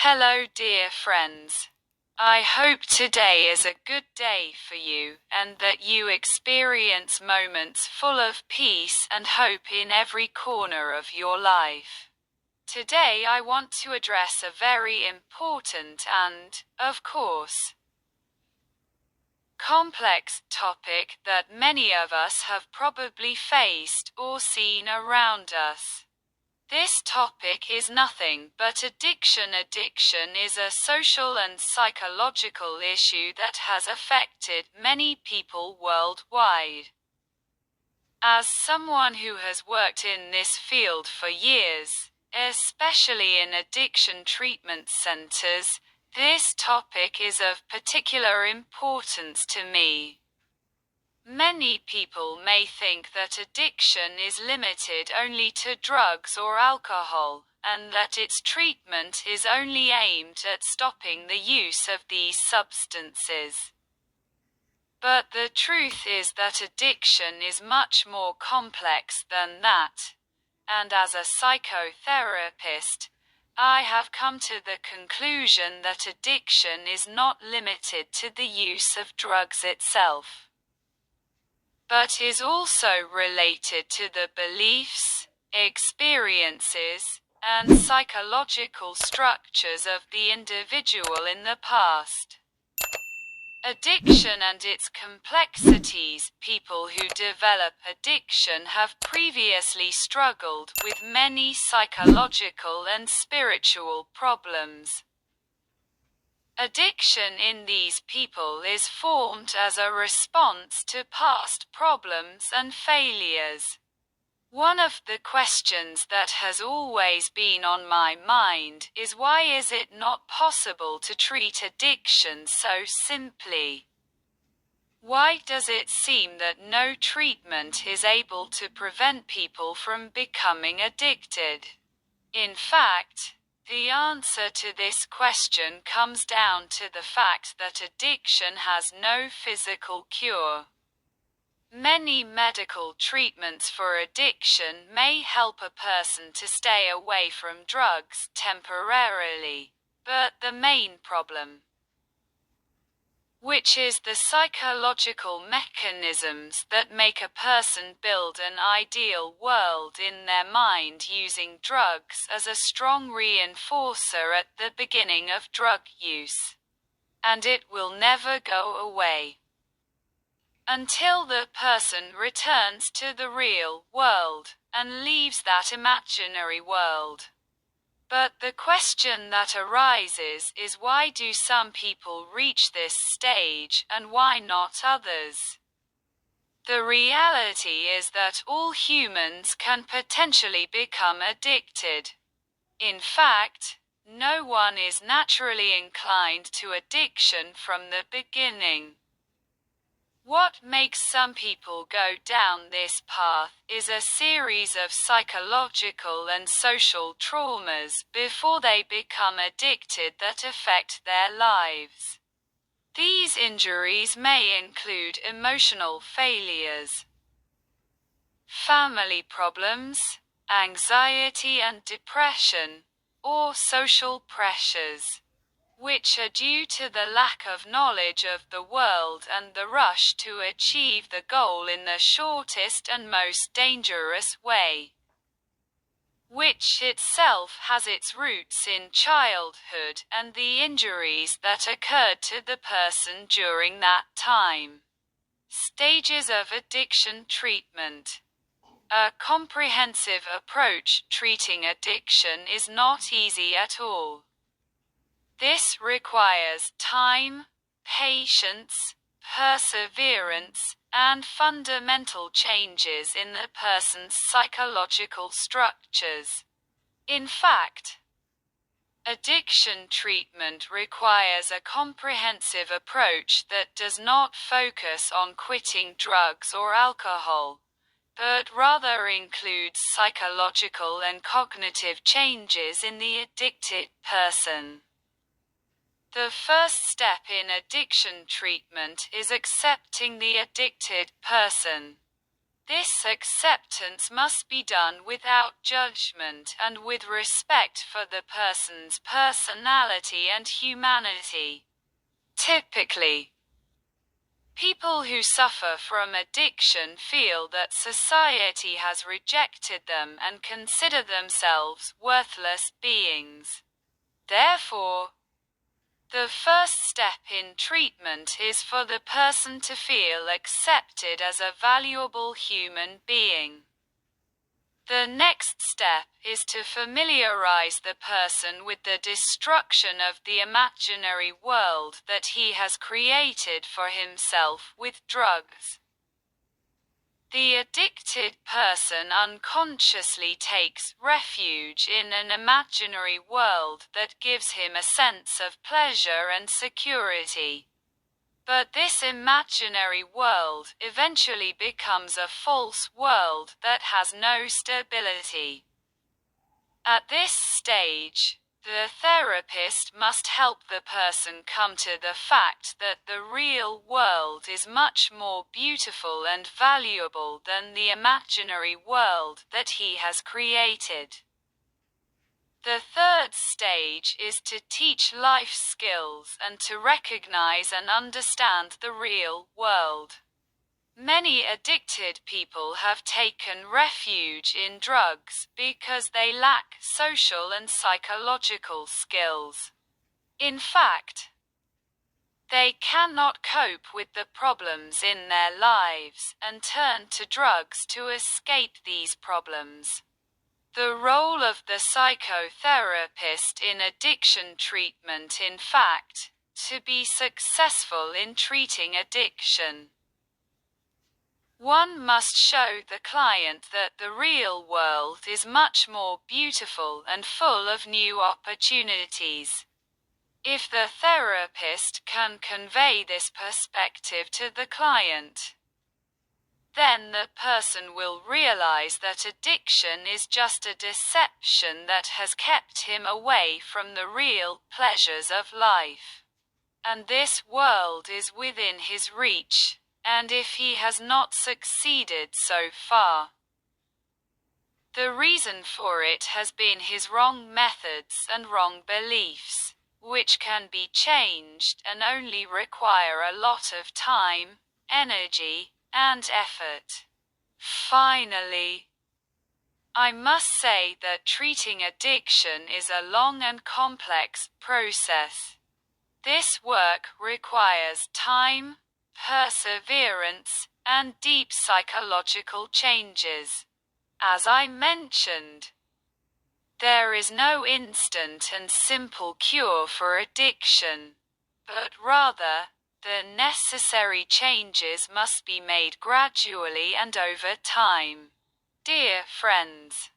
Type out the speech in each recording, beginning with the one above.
Hello, dear friends. I hope today is a good day for you, and that you experience moments full of peace and hope in every corner of your life. Today I want to address a very important and, of course, complex topic that many of us have probably faced or seen around us. This topic is nothing but addiction. Addiction is a social and psychological issue that has affected many people worldwide. As someone who has worked in this field for years, especially in addiction treatment centers, this topic is of particular importance to me. Many people may think that addiction is limited only to drugs or alcohol, and that its treatment is only aimed at stopping the use of these substances. But the truth is that addiction is much more complex than that, and as a psychotherapist, I have come to the conclusion that addiction is not limited to the use of drugs itself, but is also related to the beliefs, experiences, and psychological structures of the individual in the past. Addiction and its complexities. People who develop addiction have previously struggled with many psychological and spiritual problems. Addiction in these people is formed as a response to past problems and failures. One of the questions that has always been on my mind is, why is it not possible to treat addiction so simply? Why does it seem that no treatment is able to prevent people from becoming addicted? In fact, the answer to this question comes down to the fact that addiction has no physical cure. Many medical treatments for addiction may help a person to stay away from drugs temporarily, but the main problem, which is the psychological mechanisms that make a person build an ideal world in their mind using drugs as a strong reinforcer at the beginning of drug use. And it will never go away until the person returns to the real world and leaves that imaginary world. But the question that arises is, why do some people reach this stage and why not others? The reality is that all humans can potentially become addicted. In fact, no one is naturally inclined to addiction from the beginning. What makes some people go down this path is a series of psychological and social traumas before they become addicted that affect their lives. These injuries may include emotional failures, family problems, anxiety and depression, or social pressures, which are due to the lack of knowledge of the world and the rush to achieve the goal in the shortest and most dangerous way, which itself has its roots in childhood and the injuries that occurred to the person during that time. Stages of addiction treatment. A comprehensive approach treating addiction is not easy at all. This requires time, patience, perseverance, and fundamental changes in the person's psychological structures. In fact, addiction treatment requires a comprehensive approach that does not focus on quitting drugs or alcohol, but rather includes psychological and cognitive changes in the addicted person. The first step in addiction treatment is accepting the addicted person. This acceptance must be done without judgment and with respect for the person's personality and humanity. Typically, people who suffer from addiction feel that society has rejected them and consider themselves worthless beings. Therefore, the first step in treatment is for the person to feel accepted as a valuable human being. The next step is to familiarize the person with the destruction of the imaginary world that he has created for himself with drugs. The addicted person unconsciously takes refuge in an imaginary world that gives him a sense of pleasure and security. But this imaginary world eventually becomes a false world that has no stability. At this stage, the therapist must help the person come to the fact that the real world is much more beautiful and valuable than the imaginary world that he has created. The third stage is to teach life skills and to recognize and understand the real world. Many addicted people have taken refuge in drugs because they lack social and psychological skills. In fact, they cannot cope with the problems in their lives and turn to drugs to escape these problems. The role of the psychotherapist in addiction treatment, in fact, to be successful in treating addiction. One must show the client that the real world is much more beautiful and full of new opportunities. If the therapist can convey this perspective to the client, then the person will realize that addiction is just a deception that has kept him away from the real pleasures of life. And this world is within his reach, and if he has not succeeded so far, the reason for it has been his wrong methods and wrong beliefs, which can be changed and only require a lot of time, energy, and effort. Finally, I must say that treating addiction is a long and complex process. This work requires time, perseverance, and deep psychological changes. As I mentioned, there is no instant and simple cure for addiction, but rather, the necessary changes must be made gradually and over time. Dear friends,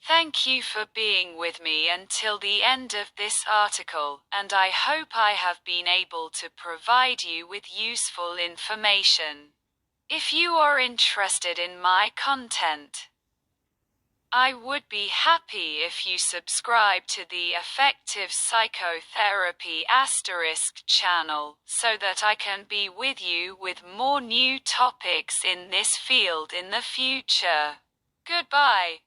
thank you for being with me until the end of this article, and I hope I have been able to provide you with useful information. If you are interested in my content, I would be happy if you subscribe to the Effective Psychotherapy * channel, so that I can be with you with more new topics in this field in the future. Goodbye.